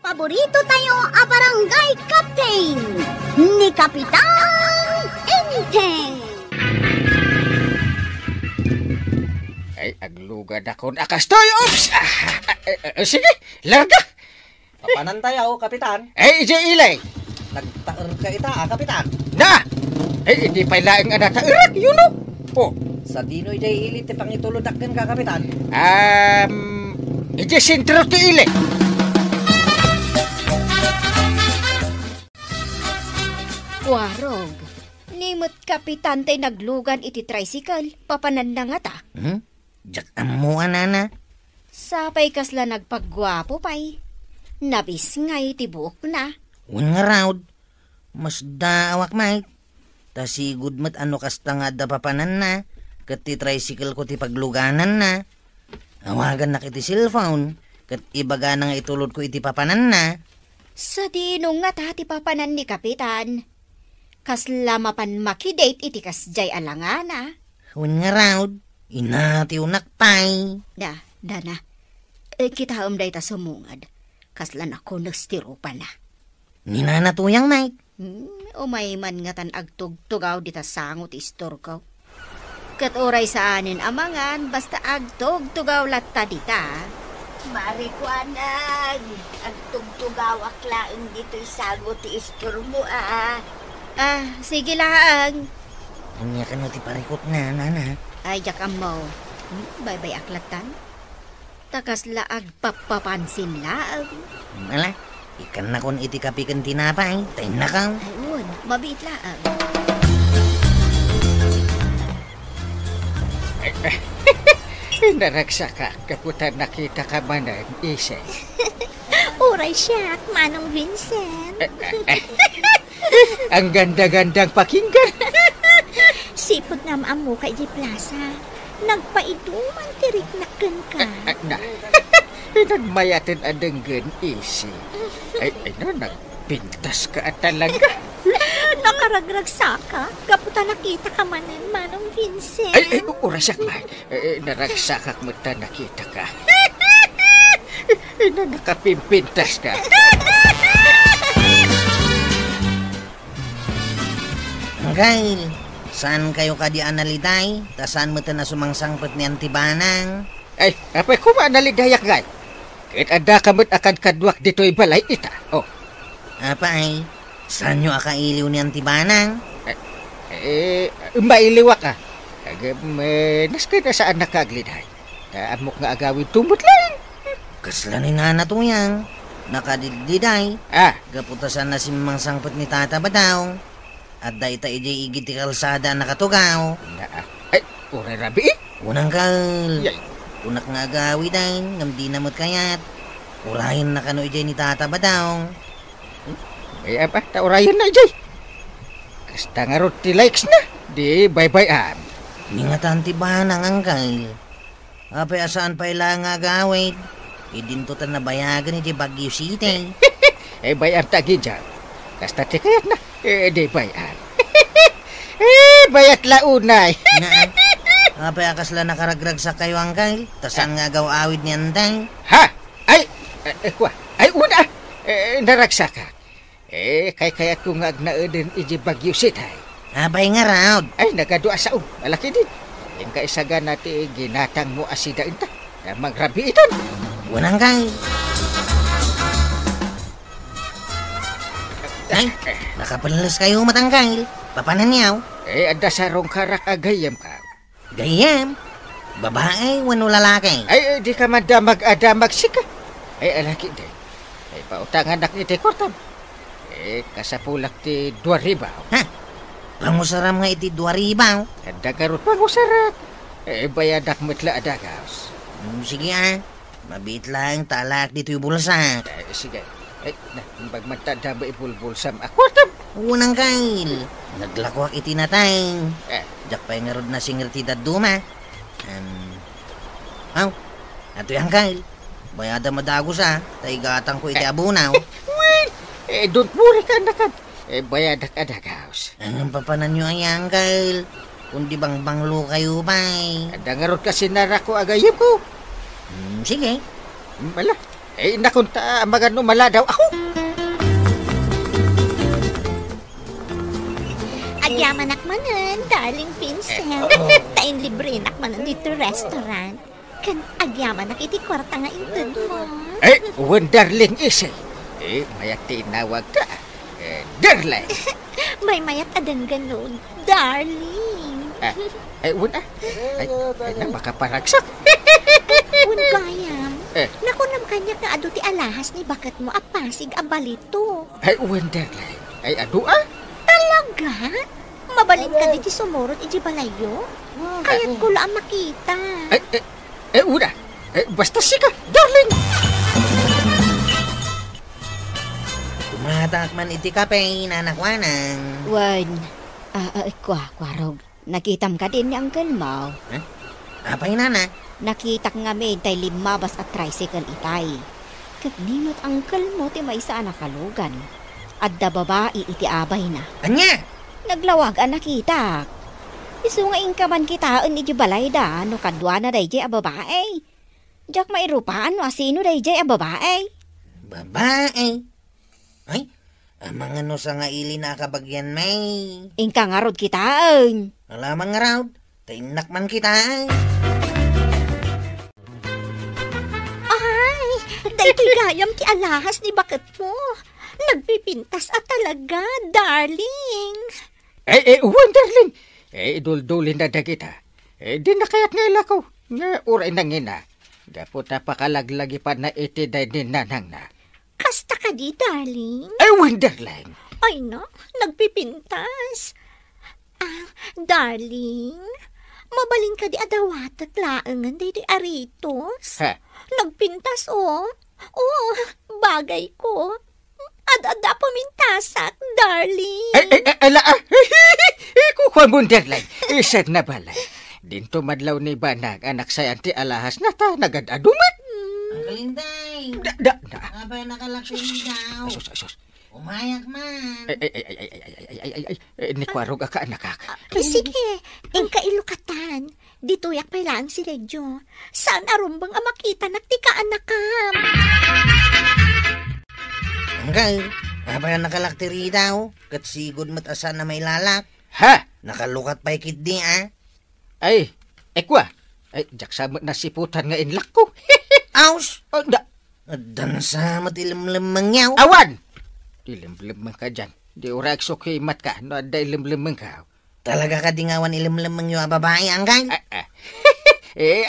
Paborito tayo a barangay captain ni Kapitan Enteng. Ay, aglugad akong akastoy. Oops! Sige, larga. Papanan tayo, Kapitan. Ay, ilay. Nagtaer ka ita, Kapitan. Na! Ay, hindi pa ilaing anatairat, yun o. Oh. Sa dino'y jay ilit pang ituludakin ka, Kapitan. Ije sentro ti ilay. Warog, nimot kapitan tay naglugan iti tricycle, papanan na nga ta. Jak amo anana. Sapay kasla nagpagwapo pay. Nabis nga iti buok na. Un nga raud. Mas daawak may. Ta sigud met ano kasta nga da papanan na. Kat ti tricycle ko ti pagluganan na. Awagan na kiti cellphone. Kat ibaga na nga itulod ko iti papanan na. Sa dinong nga ta ti papanan ni kapitan. Kasla mapan makidate iti kasjay alangana. Un nga raud. Inati unak pay. Dana. Kita umday ta sumungad. Kasla na ko nagstiro pa na. Ninanatuyang nay. Umay man nga tan agtugtugaw dita sangot istor ko. Kat oray sa anin amangan, basta agtugtugaw latta dita. Mari ko anag, agtugtugaw aklaang dito'y sagot ti istor mo Sige lang. Unya ka no ti parikot na, nana. Ay, jakam mo. Bye-bye aklatan. Takas laag papapansin laag. Ala, ikan na kon iti kapikan tinapay. Tayo na kang. Ayun, mabit laag. Naraksa ka, kaputan nakita ka man ang isay. Uray siya, Manong Vincent. Ang ganda-gandang pakinggan. Sipot na maamu kay di plaza. Nagpaiduman tirik na ka. Na, nagmayatin adang gan isi. Ay, nagpintas ka at talaga. Nakaragrag saka, kaputa nakita ka manin, Manong Vincent. Ay, urasak man. Naragsakak mo ta nakita ka. Nakapimpintas ka. Gail, saan kayo ka di analitay? Ta saan mo ta na sumangsangpot ni Antibanang? Ay, apay ko maanalidayak gay. Kahit ada kamot akan kadwak dito'y balay ita. Oh. Apay, saan nyo akailiw ni Antibanang? Mailiwak ka. Naskay na saan nakagliday. Amok nga agawin tumot lang. Kasla ni nanatuyang. Nakadidliday. Gaputasan na si mangsangpot ni Tata Badaw. At dahi ta ijay igit ti kalsada nakatugaw. Ay, uray rabi eh. Unang kal. Unak nga agawi dahi, ngamdi namot kayat. Urahin na kano ijay ni Tata Badaw. Ay, apa, taurayan na ijay. Kasta nga ro ti likes na. Di bye-bye. Nga tantibanang angkal. Apay asaan pa ilang agawid. Idinto ta na bayagan ijay Baguio City. Bayan tagi dyan. Kasta ti kayat na. Di bayan. Bayat launay. Apay akasla nakaragrag sa kayo angkal. Tasan nga gaw awid ni Antay. Ha? Ay, kwa. Ay, una. Naragsa ka. Kayat ko nga agnaudin iji Baguio City. Apay nga raud. Ay, nagadua sa malaki din. Yung kaisaga natin ginatang mo asida inta. Magrabi iton. Unang kay. Ay, nakapalalas kayo matangkay. Papanan niyaw. Ada sarong karak agayam ka. Gayam? Babae, wano lalaki? Ay, di ka madamag-adamag sika. Ay, alaki din. Ay, pautangan na iti kortam. Kasapulak ti 2,000. Ha? Pangusaram nga iti 2,000? Ada karot pangusarat. Bayadak metla adagaws. Sige mabit lang talak dito yung bulsa. Sige. Ay, bagmagtada ba ibulbul sa akwartam? Unang kail. Naglakwak iti natay. Jak pa yung arod na singirtidad duma. Ato yung kail. Bayada madagos taigatang ko iti abunaw. Don't worry ka nakat. Bayadak adagaws. Anong papanan nyo ay kail? Kundi bang banglo kayo ba'y? Ada nga ron kasi narako agayim ko. Sige. Mala, Nakunta mga numala daw ako. Agyaman akmanan, darling Vincent. Tain libre nakmanan dito restaurant. Kan agyaman nak iti kwarta nga intod mo. Wonderling isay. Mayat tinawag ka. Darling. May mayat adan ganun, darling. Wala. Napakaparagsak. Un gayam. Nakunam kanya nga ado ti alahas ni bakat mo apasig abalito. Wonderling. Ado Talaga? Mabalin ka di sumurot iji balayo? Kaya't ko lang makita. Wala. Basta sika, darling. Tumatak man iti kape, nanakwanang. Wan, kwarog. Nakitam ka din ni Uncle Mau. Apay nana? Nakita nga may tay limabas at tricycle itay. Kat nimot Uncle mo ti may sa nakalugan. Adda babae iti abay na. Anya? Naglawag ang nakita. Isungain ka man kitaan iti balay da, no kadwa na dayjay a babae. Diyak mairupaan no asino dayjay a babae. Babae? Ay, amang ano sa nga ili na kabagyan may. Ingka nga rod kitaan. Alamang nga raw, tainak man kita. Ay, daytoy gayam ti alahas ni bakat mo. Nagpipintas at talaga, darling. Wonderling. Dul-dulin na dagita. Di na kaya't nga ilakaw. Nga uray nang ina. Gapot na pakalaglagi pa na iti day ni nanang na. Kasta ka di, darling. Wonderling. Ay na, nagpipintas. Darling, mabalin ka di adawat at laangan di aritos. Ha? Nagpintas, oh. Oh, bagay ko. Ada pamintasak, darling. Kukuha mo, Wonderling. Isad na balay. Dinto madlaw ni Banag, anak sa anti alahas na ta, nagadadumat. Ang kalinday. Da. Abay nakalaki daw. Asus. Umayak man. Ni Kwarog ka nakak. Sige, ingka ilukatan. Dituyak pa lang si Regyo. Saan arumbang makita nagtika anakam? Angkay, abay nakalaktiri daw. Kat sigod matasan na may lalak. Ha? Nakalukat pa ikit di Kwa. Jaksamot na siputan nga inlak ko. Aus! Da. Dansa matilim-limang yaw. Awan! Ilim-limang ka dyan. Di urag sukimat ka, no ada ilim-limang ka. Talaga ka dingawan ilim-limang yaw babae, angkay?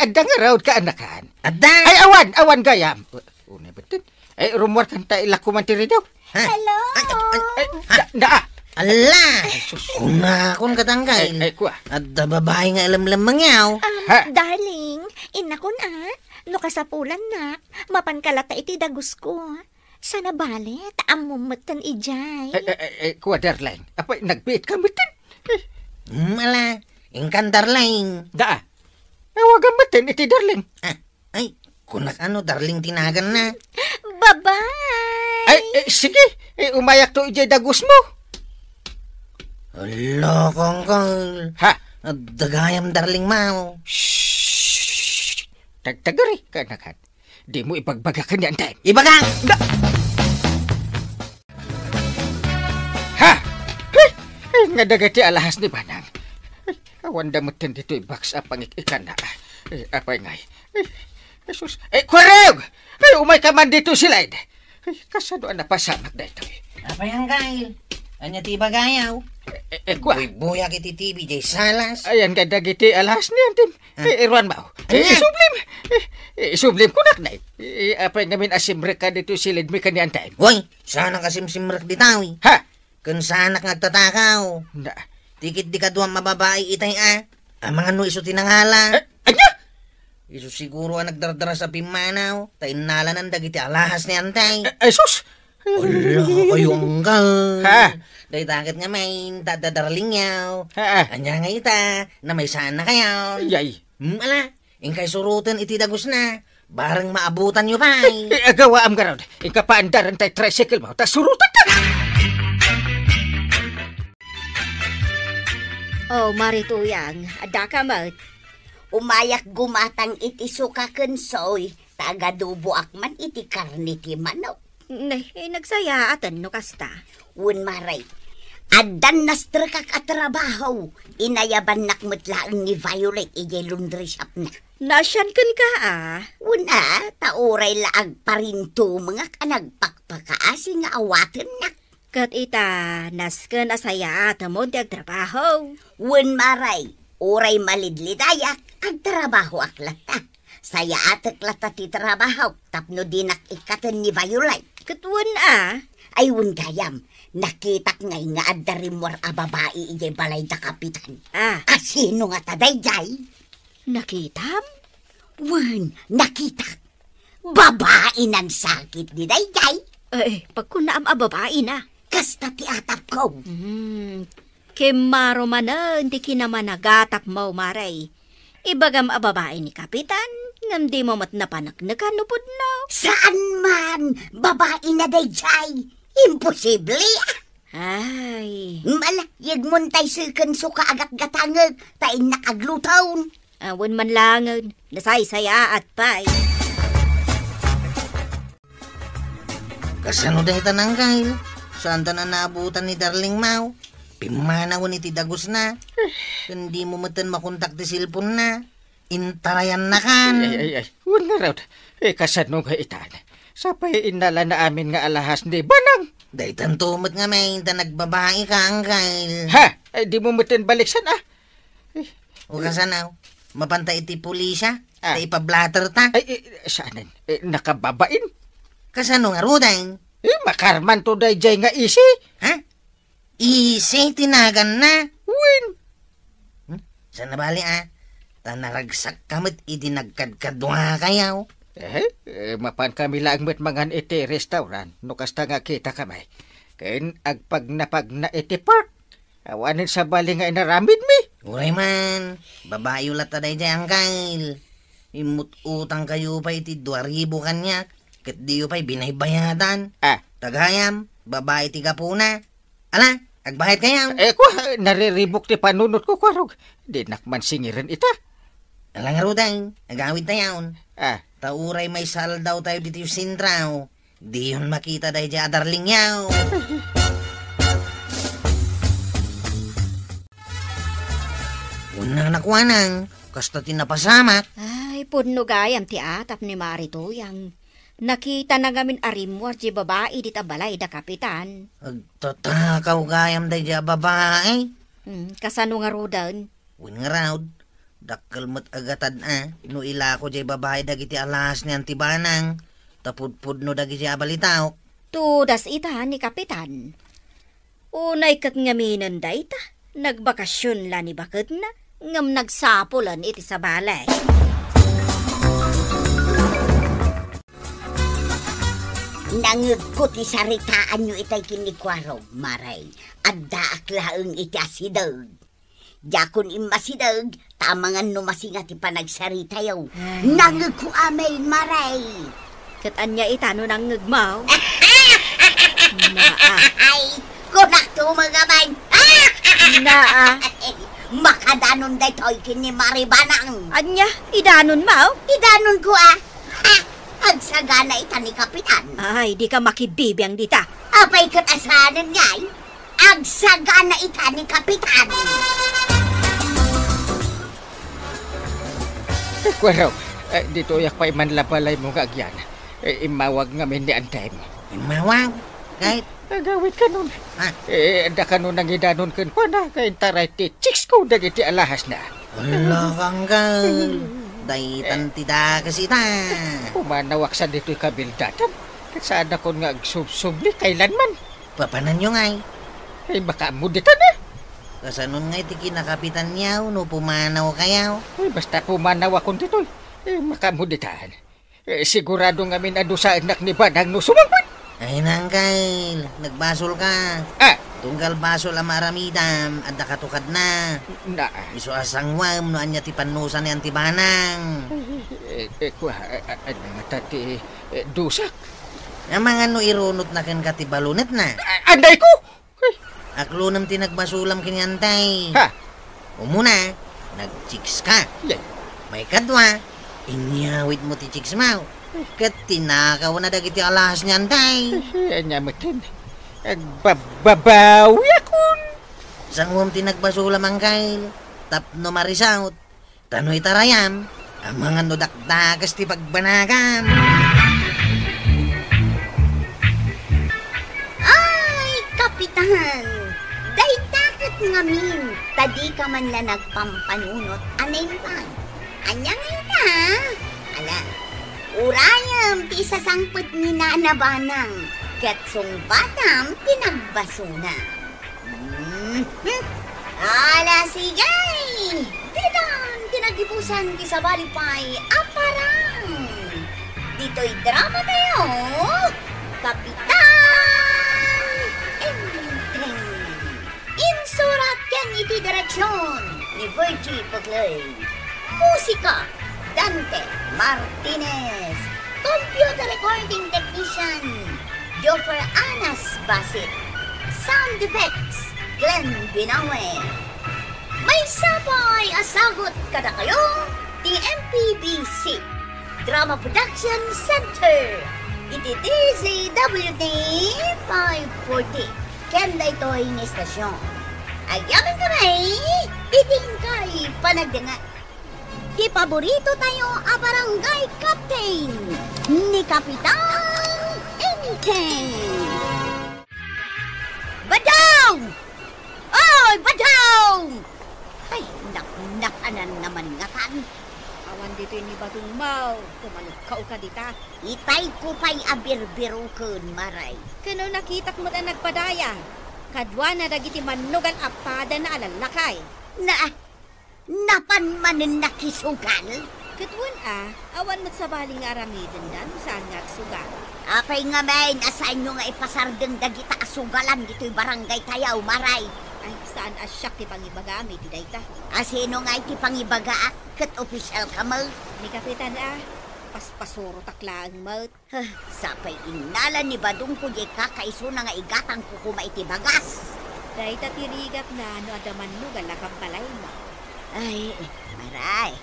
Ada nga raw ka anakan. Ada! Awan gayam. Una betul. Rumor kan ta ilak kumantiri daw. Hello? Da. Ala! Kunakon katangkay. Kwa. Ada babae nga ilim-limang yaw. Darling, inakon no kasapulan na, mapankalata iti dagus ko. Sana balet, amumatan ijay. Kwa, darling. Apa, nagbit ka mitin? Ala, ingkantar lang. Da. Wagan mitin iti darling. Ay, kunak ano, darling tinagan na. Bye-bye! Sige. Umayak to ijay dagus mo. Ala, kongkol. Ha? Dagayam darling mau. Shhh! Tagtagari ka anakan. Di mo ipagbagakan yan time. Ibagang! Ha? Nga dagati alahas ni Banang. Awan damutin dito i-box up ang ikan na. Apay ngay. Jesus. Kwarog! Umay ka man dito sila. Kasado na pasamak na ito. Apa yang kail? Anya tiba gayaw. Kwa. Buyak iti TV jay salas. Ayan ka dagiti alahas niyan, Tim. Irwan mo. Sublim ko nak na. Apay namin asimrek ka dito silid mi kanyan time. Woy, sana kasimsimrek ditawi. Ha? Kung sana nagtatakaw. Na. Tikit di ka duwang mababae itay Amang ano iso tinangala. Anya? Iso siguro ang nagdardara sa pimanaw. Tainala ng dagiti alahas ni antay. Sus! Ala, kayo anggal. Ha? Dahil takit nga may dadaraling yaw. Ha? Anya nga ita, na may sana kayaw. Yay. Ala, ingkay surutan iti dagus na. Barang maabutan nyo pa. Agawa am garod. Ika paandaran tayo tricycle mo. Tas surutan ka. Oh, marituyang, ada ka mat. Umayak gumatang iti suka kensoy. Tagadubo akman iti karni ti manok. Nagsaya no kasta. Wen maray. Addan nastrekak at trabaho. Inayaban nakmetlaang ni Violet ije laundry shop na. Nasyan kan ka Una, tauray laag parinto mga kanagpakpakaasi nga awaten na. Kat ita, nasken asaya mo di agtrabaho. Wen maray, uray malidlidayak ang trabaho aklata. Saya atek lata ti trabaho, tapno dinak ikaten ni Violet. Katwan Ay wen gayam, nakitak ngay nga addarimwar a babae ije balay da kapitan. Asino nga taday jay? Nakitam? Wen, nakitak. Babae ng sakit ni Dayjay. Pagkunaam a babae na. Kasta ti atap ko. Kimaro man hindi kinamanagатap mo maray. Ibagam a babae ni Kapitan, ngam di mo matnapanak na kanupod no. Saan man? Babae na Dayjay. Imposible Ay. Malayag muntay silken suka agat gatangag. Tain nakaglutaon. Awan man langan, nasaysaya at pay. Kasano dahi tanang kail? Saan ta na naabutan ni Darling Mau? Pimanaw ni ti Dagos na. Hindi mo matan makontak ti silpon na. Intarayan na kan. Ay. Wala raw. Kasano nga itan. Sapay inala na amin nga alahas ni Banang. Dahi tantumot nga may ta nagbabae ka ang kail. Ha? Ay, di mo matan baliksan O kasanaw? Mapantay iti pulisya? Ta ipablatter ta? Ay, saanan? Nakababain? Kasano nga rudain? Makarman to Dayjay nga isi. Ha? Isi tinagan na? Win. Saan nabali Tanaragsak kamit iti nagkadkadwa kayaw. Mapan kami lang met mangan iti restaurant. No kasta nga kita kamay. Kain agpag na iti park. Awanin sa bali nga inaramid mi. Uray man, babae ulat taday dyan kail. Imut utang kayo pa iti 2,000 kanyak. Kat diyo pa'y binaybayadan. Tagayam, babae ti kapuna. Ala, agbayad kayaw. Nariribok ti panunot ko kwarog. Di nakman singiran ita. Ala nga ruday, agawid tayaw. Tauray may sal daw tayo dito yung sintraw. Di yun makita dahi dyan Darling yaw. Unang nakwanang, kasta tinapasamak. Ay, punno gayam ti atap ni Marito yang nakita na gamin arimwar di babae di tabalay da Kapitan. Agtatakaw gayam dahi dyan babae. Kasano nga rudan? Win nga raw, dakkel mo't agatad no ila ko dyan babae dagiti alas ni Antibanang. Tapudpud no dagiti abalitaw. Tudas ita ni Kapitan. Unay kat ngaminan da ita. Nagbakasyon la ni bakit na. Ngam nagsapulan iti sa balay. Nangagkot isaritaan nyo itay kinikwarog, maray. Adda aklaang iti asidog. Jakon imasidag, tamangan numasingat ipanagsarita yaw. Nangagko amay, maray. Katanya itano nang ngagmaw. Ay, kunak tumagaman. Makadanon day to'y kini Maribanang. Anya, idanon mau? Idanon ko agsagana ita ni Kapitan. Ay, di ka makibibiyang dita. Apay kat asanan nga'y, agsagana ita ni Kapitan. Kwaraw, dito yak pa'y manlabalay mo nga agyan. Imawag ngamin ni Antay mo. Imawag? Kahit? Nagawit ka nun. Da ka nun ang idanon kan ko na. Kain taray ti chicks ko dagiti alahas na. Wala kang gal. Daitan ti da kasi ta. Pumanawak sa dito'y kabildatan. Saan ako nga agsubsubli kailanman. Papanan nyo ngay. Baka muditan na. Kasanon ngay ti kinakapitan niyaw no pumanaw kayaw. Basta pumanaw akong dito'y. Makamuditan. Sigurado nga minado sa anak ni Banang no sumangpan. Ay nangkay, nagbasol ka. Tunggal basol ang maramidam at nakatukad na. Iso asangwam no anya ti panusan ni Antibanang. Tati dusak. Ang mga no irunot na kan kati balunet na. Anday ko! Aklunam ti nagbasulam kinyantay. Umuna, nag-chicks ka. May kadwa, inyawid mo ti chicks mau. Kat tinakaw na dagiti alahas niyan, day. Anya matin. Agbababawi akon. Sang tinagbasula mangkay. Tapno marisaot. Tano'y tarayam. Ang mga nudakdakas ti pagbanagam. Ay, kapitan! Daytakat ngamin, tadi ka man la nagpampanunot, anay man. Anya ngayon na, ala, urayam ti isasangpet ni nanabanang, katsong batam pinagbasuna. Ala, sigay! Tidan, tinagibusan ti sa balipay, aparang! Dito'y drama tayo, Kapitan Enteng. Insurat yan iti direksyon ni Virgie Bugley. Musika, Dante Martinez. Computer recording technician, Joffer Anas Basit. Sound effects, Glenn Binawe. May sabay asagot kada kayo, di MPBC Drama Production Center. Iti DZWD 540. Kenda ito'y istasyon. Ayamin kami, iting kay panagdangat. Di paborito tayo a barangay captain ni Kapitan Enteng. Badaw! Oy, Badaw! Ay, nak-nakanan naman nga kan. Awan dito ni Batong Mau, kumalukkaw ka dita. Itay ko pa'y abir-biro kun, maray. Kano nakitak mo na nagpadaya? Kadwa na dagiti manugan apada na alalakay. Napanmanin nakisugal? Katwan awan magsabaling nga aramidin dan saan nga sugal. Apay nga may, asaan nyo nga ipasardeng dagita asugalan dito'y barangay tayaw, maray. Ay, saan asyak ti pangibagami ti dayta? Asino nga iti pangibaga, kat official ka mo? Ni Kapitan paspasuro takla ang maut. Sapay inala ni Badong ko di kakaiso na nga igatang kukuma iti bagas. Dayta tirigat na ano adaman mo galakang balay mo. Ay, maray.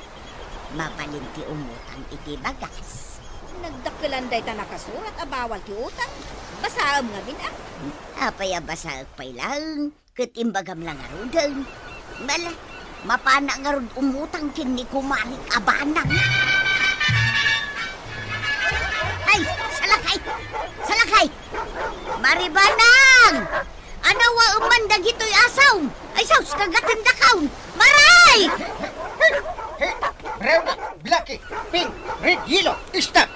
Mapalinti umutang iti bagas. Nagdakilan dayta nakasurat bawal ti utang. Basaam nga bin Apay basaag pay lang. Kat imbagam lang arudang. Mala, mapana nga rod umutang kin ni kumarik abanang. Ay, salakay! Salakay! Maribanang! Ano wa umanda gito'y asaw? Ay, saus kagatan dakaw! Maray! Brown, black, pink, red, yellow, stop.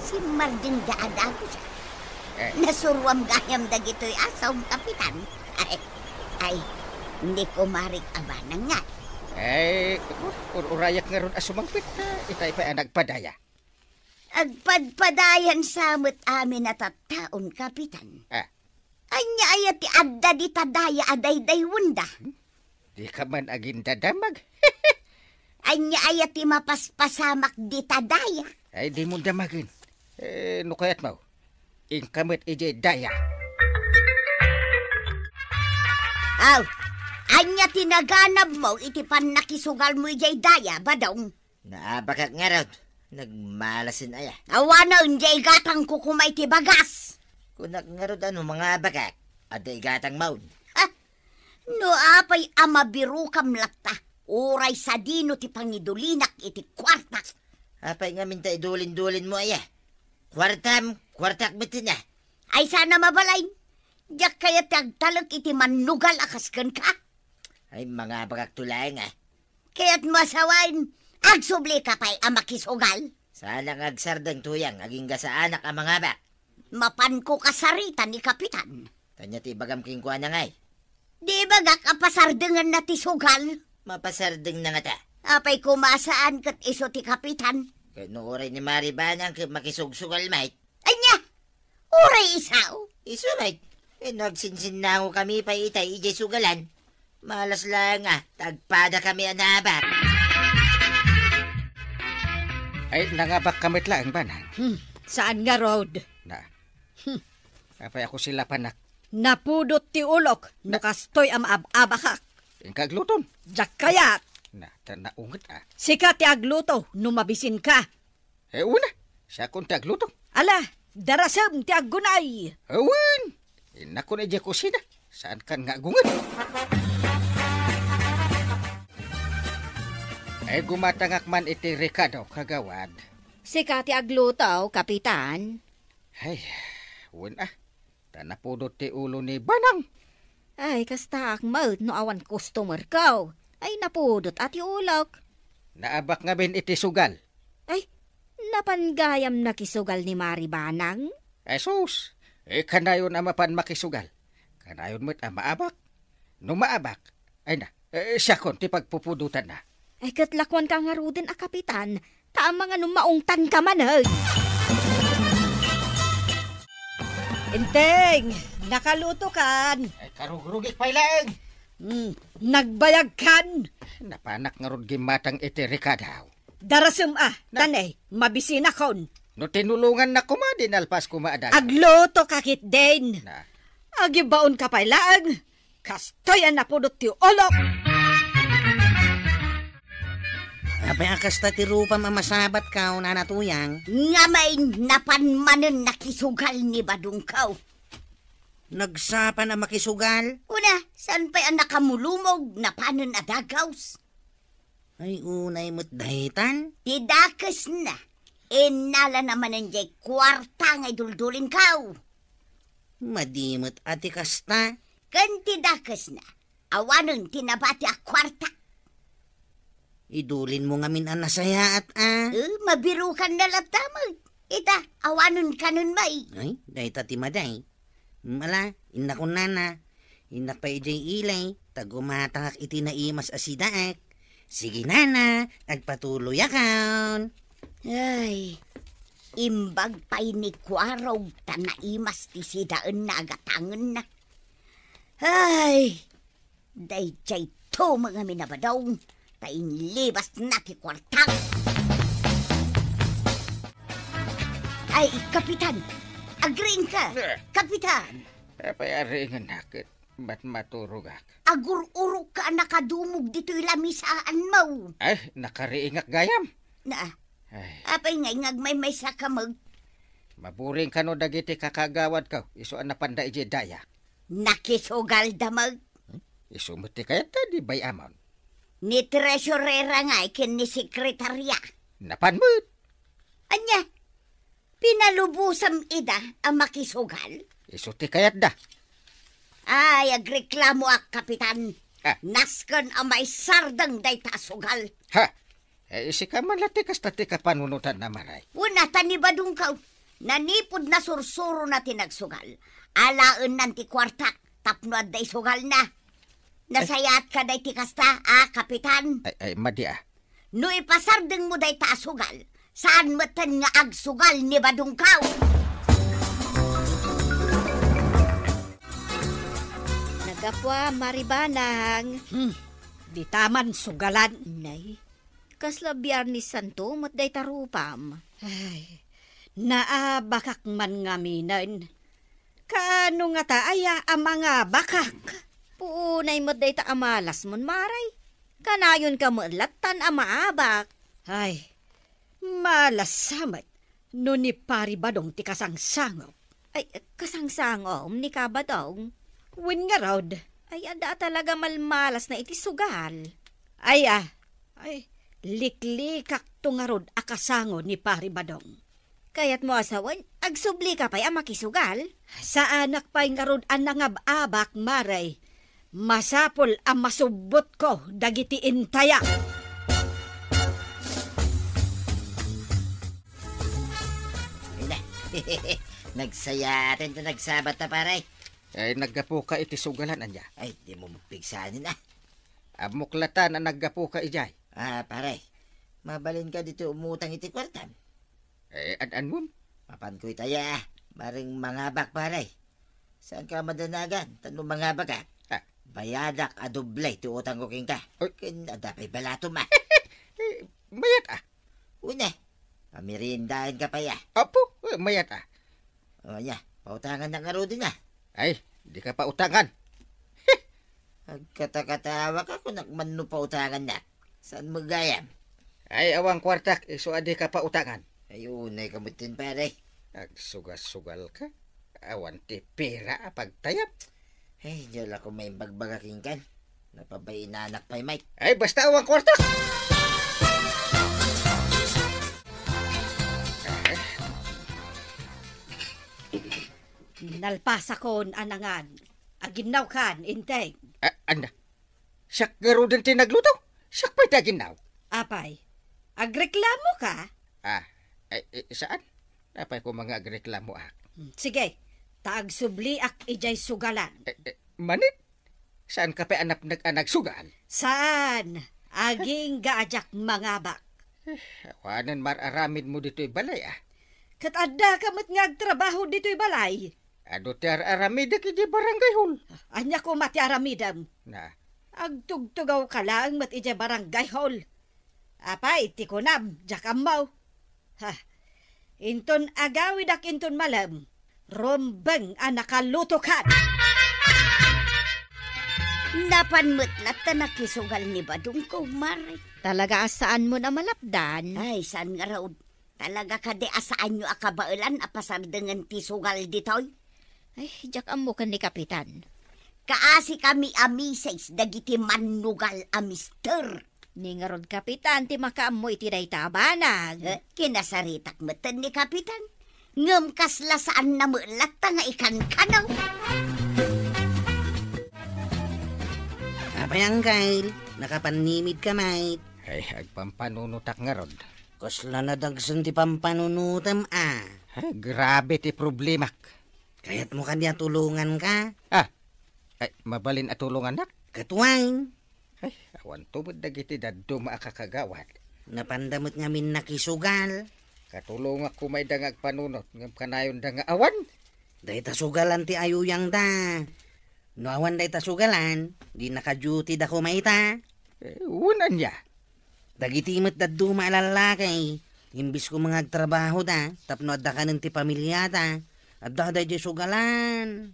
Si Marding daadago siya. Nasurwam gayam da gito'y asaw, kapitan. Ay, hindi ko marik abanang nga. Ay, urayak nga ron asumangpit na. Itay pa nagpadaya. Agpadpadayan samot amin at taon, kapitan. Anya ayat ti adda di tadaya aday-day wunda. Di ka man aging dadamag. Anya ayat ti mapaspasamak di tadaya. Ay, di mo damagin. No kayat mo. Ingkamit ije daya. Aw, anya tinaganab mo iti pan nakisugal mo ijay daya, badong. Naabakak nga raw. Nagmalasin aya. Awana unjay gatang kukumay ti bagas. Kunak nga raw mga bakak. Aday gatang maun. No apay amabiru kam lakta. Uray sa dino ti pangidulinak iti kwarta. Apay nga minta idulin-dulin mo aya. Kwartak bitin na. Ay sana mabalay. Diyak kaya tagtalak iti manugal akaskan ka. Ay mga bakak tulay nga. Kaya't masawain, agsubli ka pa'y amakisugal. Sana nga agsardang tuyang aging sa anak ang mga bak. Mapan ko kasarita ni kapitan. Tanya ti bagam king kuha na ngay. Di bagak apasardengan na ti sugal. Mapasardeng na nga ta. Apay kumasaan kat iso ti kapitan. Kaya oray ni Maribanang makisugsugal mait. Anya, uray isaw. Iso mait. Nagsinsin na ako kami pa itay ijay sugalan. Malas lang tagpada kami anabat. Ay, nangabak kamit lang, banang. Saan nga road? Apay ako sila panak. Napudot ti ulok, nukastoy am abakak. Ingkagluton. Jak kayat, Na, tanaungat Sika ti agluto, numabisin ka. Una, siya kong tagluto. Ala, darasam ti aggunay. Awan, inako na dyan kusina. Saan kan nga gungan? Ay gumatangak man iti Ricardo kagawad. Sika ti agluto, kapitan. Ay, wala. Tanapudot ti ulo ni Banang. Ay, kasta akmal no awan customer ka. Ay, napudot at ulok. Naabak nga bin iti sugal. Ay, napanggayam na kisugal ni Mari Banang. Ay sus, kanayon amapan makisugal. Kanayon mo't maabak. No maabak, ay na, siya kon ti pagpupudutan na. Ay, katlakwan ka nga rudin a kapitan. Tama nga numaungtan ka man, ay. Inteng, nakaluto kan. Ay karugrugi pa lang. Nagbayag kan. Napanak nga rod gimatang iti Ricardo. Darasum tanay, mabisin akon. No tinulungan na kuma, dinalpas kumaadag. Agluto kakit din. Na, Agibaon ka pa lang. Kastoyan na pudot ti olok. Apay akasta ti rupa mamasabat ka o nanatuyang. Nga may napanmanan nakisugal ni Badungkaw. Nagsapa na makisugal. Una, saan pa'y ang nakamulumog na panon adagaws? Ay unay mo't dahitan. Tidakas na. Nala naman ang jay kwarta ngay duldulin kaw. Madimot ati kasta. Kan tidakas na. Awanon tinabati a kwarta. Idulin mo nga min ang nasaya at Mabirukan na latamag. Ita, awanon ka nun may. Ay, dahi tati maday. Mala, inak ko nana. Inak pa ijay ilay. Tagumatangak iti naimas asidaak. Sige nana, nagpatuloy akaon. Ay, imbag pa'y ni Kwarog tanaimas ti sidaan na agatangan na. Ay, day jay to mga minabadong. Tain libas na ti kwartang. Ay, Kapitan! Agreeing ka! Kapitan! apay aringan nakit. Ba't maturugak? Agur-urok ka nakadumog dito'y lamisaan mo. Ay, nakariingak gayam. Na, Ay, apay ngay ngagmay-may sa kamag. maburing ka no dagiti kakagawad ka. Isuan na panda iji daya. Nakisugal damag. Isumuti kaya ta di bay amon. Ni treasurera nga ikin ni sekretarya. Napanmut. Anya, pinalubusam ida ang makisugal? Isuti kayat da. Ay, agreklamo ak, Kapitan. Ha? Naskan ang may sardang day tasugal. Ha? Isi ka man lati kastati ka panunutan na maray. Una, tanibadong ka. Nanipod na sursuro na tinagsugal. Alaan nanti kwartak. Tapnoad day sugal na. Nasayat ka day tikasta, Kapitan. Ay, madi No ipasardeng mo day tasugal. Saan matan nga agsugal ni Badungkaw? Nagapwa, Maribanang. Di taman sugalan. Nay, kasla Biyernes Santo, matday tarupam. Ay, naabakak man nga minan. Kano nga taaya ang mga bakak? Puunay matday ta amalas mon, Maray. Kanayon ka mulatan amaabak. Ay, malasamat. No ni pari badong ti kasangsangop. Ay, kasangsangom ni kabadong. Win nga raod. Ay, ada talaga malmalas na iti sugal. Ay, liklikak to nga rod akasango ni pari badong. Kaya't mo asawan, agsubli ka pa'y makisugal. Sa anak pa'y nga rod ang nangababak, Maray. Masapol ang masubot ko, dagiti intaya. Nagsayatin to nagsabat na paray. Ay, naggapo ka iti sugalan anya. Ay, di mo magpigsanin na. Amuklatan na naggapo ka ijay. Paray. Mabalin ka dito umutang iti kwartan. An mo? Mapan ko'y taya. Maring mangabak paray. Saan ka madanagan? Tanong mangabak ka? Bayadak adoblay ti utang ko king ka. Kinadapay balato ma. Mayat Una, pamirindahan ka pa ya. Apo, mayat O nya, pautangan na nga din na. Ay, di ka pa utangan. Agkata-katawa ka kung nagmano pautangan na. Saan mo gayam? Ay awang kwartak, iso adi ka pa utangan. Ayunay kamutin pare. Agsugal-sugal ka. Awan ti pera pagtayap. Ay, diyan ako may bagbagaking kan. Napabay inanak pa'y Mike. Ay basta awang kwartak. Nalpasa kon anangan. Aginaw kan, inteng. Anda. Siyak garo din tinagluto. Siyak pa'y taginaw. Apay, agreklamo ka? Saan? Napay ko mga agreklamo Sige, taag subli ak ijay sugalan. Manit? Saan ka pa anak sugal? Saan? Aging gaajak mangabak. Awanan mararamid mo dito'y balay Kat adda kamat nga agtrabaho dito'y balay. Ado ti aramid kiti barangay hall. Anya ko mati aramidam. Na, Agtugtugaw ka lang mat ijay barangay hall. Apay, tikunam, jakamaw. Ha, inton agawid ak inton malam. Rombeng anakalutukan. Napanmut na tanakisugal ni Badong ko, Mare. Talaga asaan mo na malapdan? Ay, saan nga raw? Talaga ka di asaan nyo akabailan apasardengan ti sugal ditoy? Ay, jak amo kan ni Kapitan. Kaasi kami amisays dagiti manugal a mister. Ni nga rod Kapitan, ti makaam mo iti day tabanag. Kinasaritak matan ni Kapitan. Ngam kasla saan na mulat nga ikan kanaw. Apayang Kyle, nakapanimid ka mate. ay agpampanunutak nga rod. Kasla na dagsan ti pampanunutam Ay, grabe ti problemak. Kaya't mo kanya tulungan ka. Ay, mabalin at tulungan nak. Katuwain. Ay, awan tumod dagiti daddo maakakagawad. Napandamot nga min nakisugal. Katulong ako may dangag panunot ngam kanayon danga awan. Day tasugalan ti ayuyang da. No awan day tasugalan, di naka-duty da kumaita. Unan niya. Dagitimot daddo maalalakay. Imbis ko mga trabaho da, tapno adda ka ng ti pamilya da. Adda day di sugalan.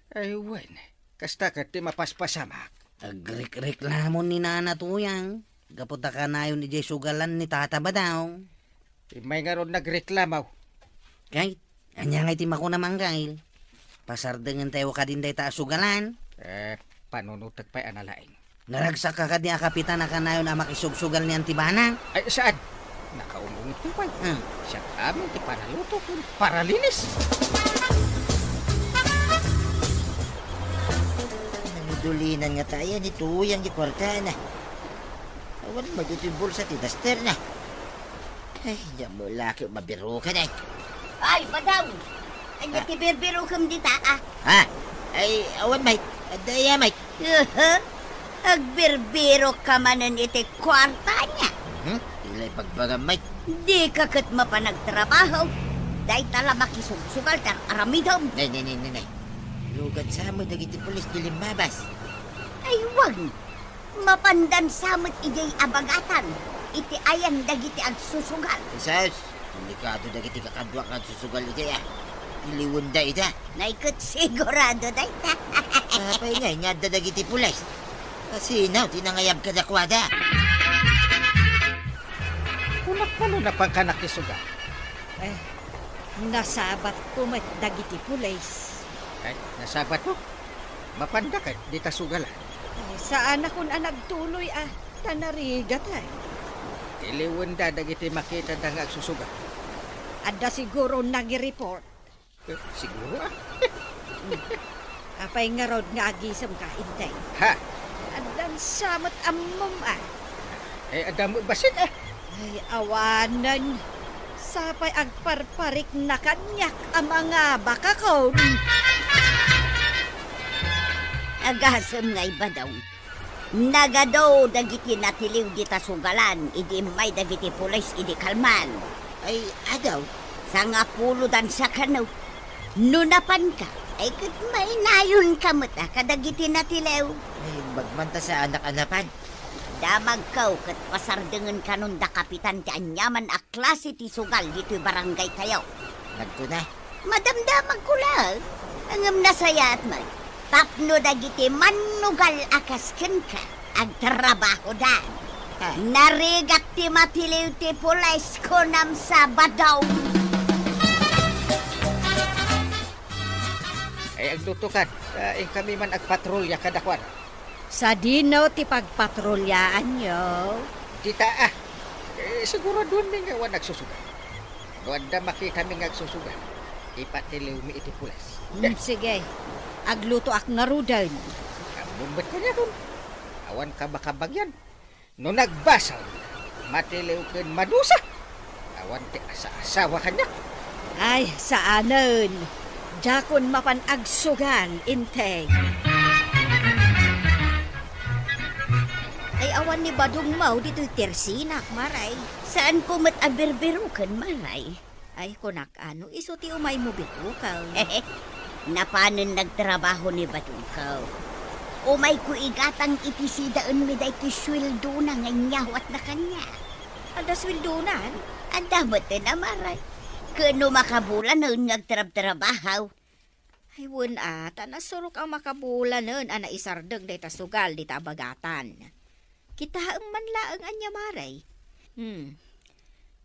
Ay, wan. Kasta ka ti mapaspasamak. Agreklamon ni Nana Tuyang. Gaputa ka na yun ni Jay sugalan ni Tata ba daw? May nga ron nagreklamaw. Kahit, anya nga itim ako naman Kyle. Pasardengan tayo ka din day ta sugalan. Panunutag pa'y analaing. Naragsak ka di Kapitan na ka na yun na makisugsugal ni Antibana. Ay, saan? Nakaumungit ko pa. Siya kami ti panaluto kung paralinis. Dulinan nga tayo ni Tuyang di kwarta na. Awan madutin bulsa ti daster na. Ay, diyan mo laki mabiro ka na. Ay, Badong! Ay, natibirbiro kam dita Ha? Ay, awan mate. Adaya mate. Agbirbiro ka manan iti kwarta niya. Ilay pagbagam mate. Di ka kat mapanagtrabaho. Dahil tala makisugsugal tar aramidom. Nay. Lugat sa mo dagiti pulis dilimabas. Ay, wag. Mapandan samot ijay abagatan. Iti ayan dagiti agsusugal. Isas, delikado dagiti kakadwa kag susugal iti Iliwon da ita. Naikot sigurado da ita. Kapay nga dagiti pulis. Kasi now, tinangayab ka dakwada. Kunak pa na pang kanakisuga. Nasabat ko met dagiti pulis. Ay, nasabat mo. Mapanda ka, di ka sugalan. Saan akong nagtuloy tanarigat Iliwan da, dagiti makita dangag susuga. Adda siguro nag-report. Siguro Apay nga rod nga agisam ka, intay. Ha? Addan samot amom Adamo basit Ay, awanan. Sapay agparparik na kanyak ang mga bakakon. Agasam nga iba daw. Nagadaw dagiti natiliw di tasugalan. Idi may dagiti pulis idi kalman. Ay, adaw. Sa nga puludan sa kanaw. Nunapan ka. Ay kat may nayon kamata kadagiti natiliw. Ay, magmanta sa anak-anapan. Damag kaw kat pasardengan kanon da Kapitan ti anyaman a klase ti sugal dito'y barangay tayo. Nagto na. Madamdamag ko lang. Angam nasaya at mag. Tapno dagiti manugal akasken ka. agtrabaho dan. Narigat ti matiliw ti pulis ko nam sa badaw. Ay aglutukan, kami man agpatrolya kadakwan. Sa dino ti pagpatrolyaan nyo. Kita siguro doon mi nga wan nagsusuga. Wanda makita mi nga agsusuga. Ipatiliw mi iti pulis. Sige, agluto ak narudan. Bumbet ka niya doon. Awan ka makabagyan. No nagbasaw, matiliw ken madusa. Awan ti asa-asawa ka niya. Ay, saanon. Jakon mapanagsugan, inteng. Ay awan ni Badong Mau dito'y tersinak, Maray. Saan ko mat-abirbirukan, Maray? Ay kunak ano, iso ti umay mo bitukaw. Napanan nagtrabaho ni Batukaw. Umay ko igatang itisidaan mi day kiswildo na nganyawat na kanya. Ada swildonan? Ang damot na, Maray. Kano makabulan nun nagtrab-trabahaw. Ay wun ata, nasurok ang makabulan nun, ana isardeng day tasugal di tabagatan. Kita ang manlaang anya, Maray.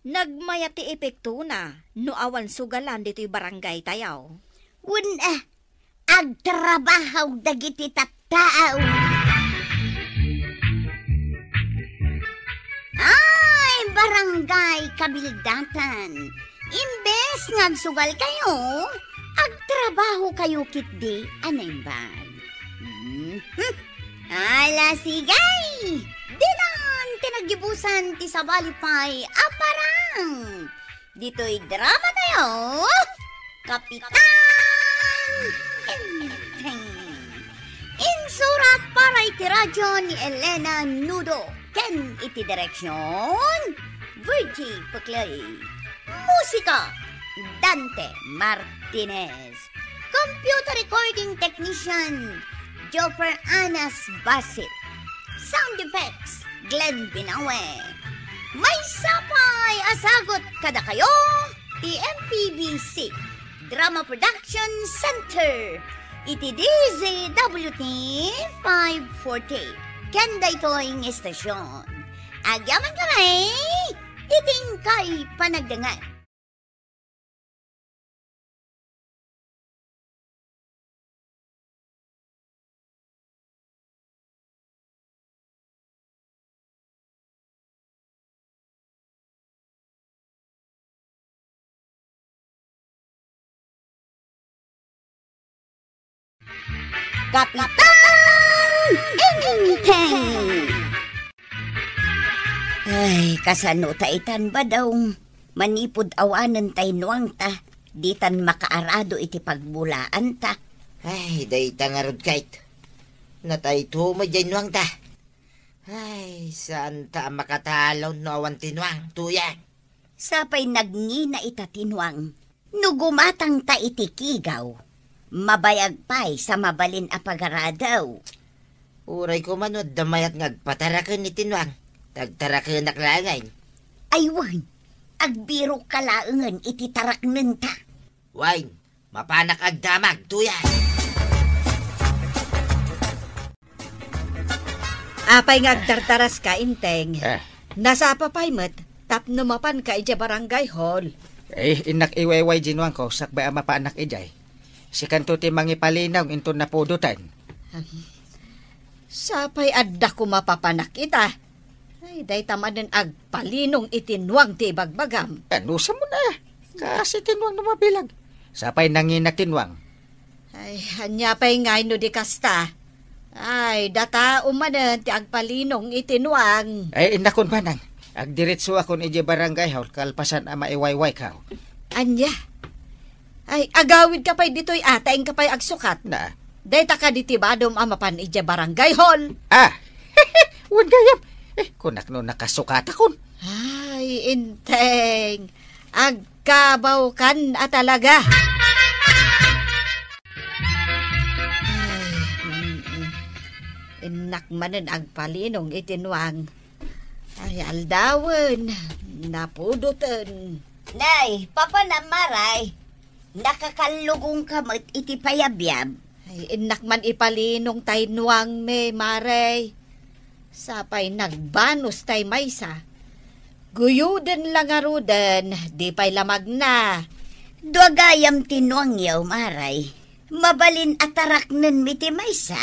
Nagmaya ti epekto na, no awan sugalan dito'y barangay tayaw. Wun agtrabahaw dagiti tattaaw. Ay, barangay kabilgatan. Imbes ngagsugal kayo, agtrabaho kayo kitdi, anay ba? Ala sigay! Dinan tinagibusan ti sabalipay aparang. Dito'y drama tayo, Kapitan Enteng. Insurat para iti radyo ni Elena Nudo. Ken iti direksyon, Virgie Paclay. Musika, Dante Martinez. Computer recording technician, Joffer Anas Basit. Sound effects, Glenn Binawe. May sapay asagot kada kayo, TMPBC Drama Production Center. Iti DZWT 540. Kanda ito'y estasyon. Agyaman kamay, iting kay panagdangan. Kapitan Enteng! Ay, kasano taitan ba daw? Manipod awanan tay nuang ta. Ditan makaarado iti pagbulaan ta. Ay, day tangarod kahit. Natay tumay dyan nuang ta. Ay, saan ta makatalaw no awan tinuang, tuyang. Sapay nagngina ita tinuang. Nugumatang ta iti kigaw. Mabayag pa'y sa mabalin a pagaradaw. Uray ko manod damayat ngagpatarakan ni tinuang. Tagtarakan naklangay. Aywan, agbiro kalaangan iti taraknen ta. Wine, mapanak agdamag, tuyang. Apay ngagtartaras ka, inteng. Ah. Nasa papay met, tapno mapan ka ija barangay hall. Inak iwayway jinuang ko, sakbay ama pa anak ijay. Si kanto ti mangipalinaw into na pudutan. Sapay adda ko mapapanak ita. Ay, day tamanan agpalinong itinwang ti bagbagam. Ano sa mo na? Kasi tinwang na mabilag. Sapay nangina tinwang. Ay, hanya pa'y ngay no di kasta. Ay, data umanan ti agpalinong itinwang. Ay, inakon ba nang? Agdiretso akon ije barangay hall, kalpasan ama iwayway ka. Anya? Ay, agawid ka pa'y dito'y ataing ka pa'y agsukat. Na? Dayta ka diti badom amapan ije barangay hall. Huwag gayam. Kunak no nakasukat akon. Ay, inteng. Agkabaw kan talaga. Inak manen agpalinong itinwang. Ay, aldawan. Napudutan. Nay, papa na maray. Nakakalugong kamot iti payabyab. Ay, inak man ipalinong tainwang me, maray. Sapay nagbanos tay maysa. Guyuden lang arudan, di pa'y lamag na. Duagayam tinuang yaw, maray. Mabalin ataraknen miti maysa.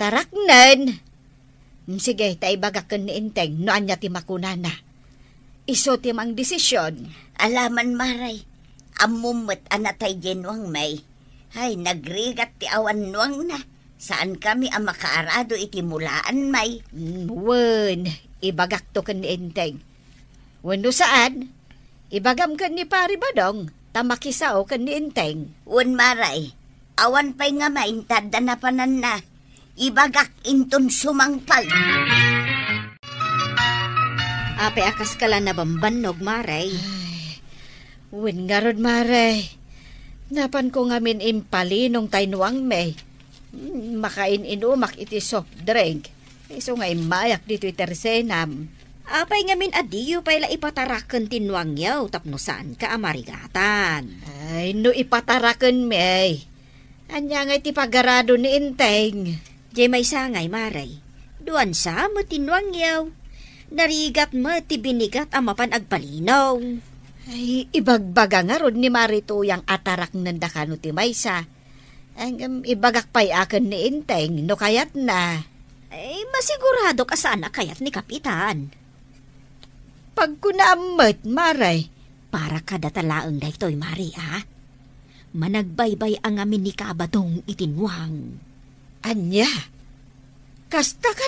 Taraknen. Sige, tay bagakan ni Inteng, noan niya ti makunana. Iso ti mang desisyon. Alaman, maray. Amumot anatay genuang may. Hay, nagrigat ti awan nuang na. Saan kami ang makaarado iti mulaan, may? Wen, ibagak to kan ni Inteng. Wano saan? Ibagam kan ni Pari Badong, tamakisao kan ni Inteng. Wen, maray. Awan pa'y nga maintad na panan na. Ibagak inton sumangpal. Ape akas kala na bambanog, Maray. Wen nga rod, maray. Napan ko ngamin impali nung taynuang may. Makain inumak iti soft drink. Iso nga imayak dito itersenam. Apay ngamin adiyo pa'y la ipatarakan tinuang yaw tapno saan ka amarigatan. Ay, no ipatarakan may. Anya nga iti pagarado ni Inteng. Jay may sangay, Maray. Duan sa mo tinuang yaw. Narigat mo ti binigat amapan agpalinaw. Ay, ibagbaga nga rod ni Marito yang atarak nanda kano ti maysa. Ang ibagak pa'y akin ni Inteng, no kayat na. Ay, masigurado ka sana kayat ni Kapitan. Pag kunamot, maray. Para kada talaang daytoy, Mari, ha? Managbaybay ang amin ni Kabadong itinwang. Anya, kasta ka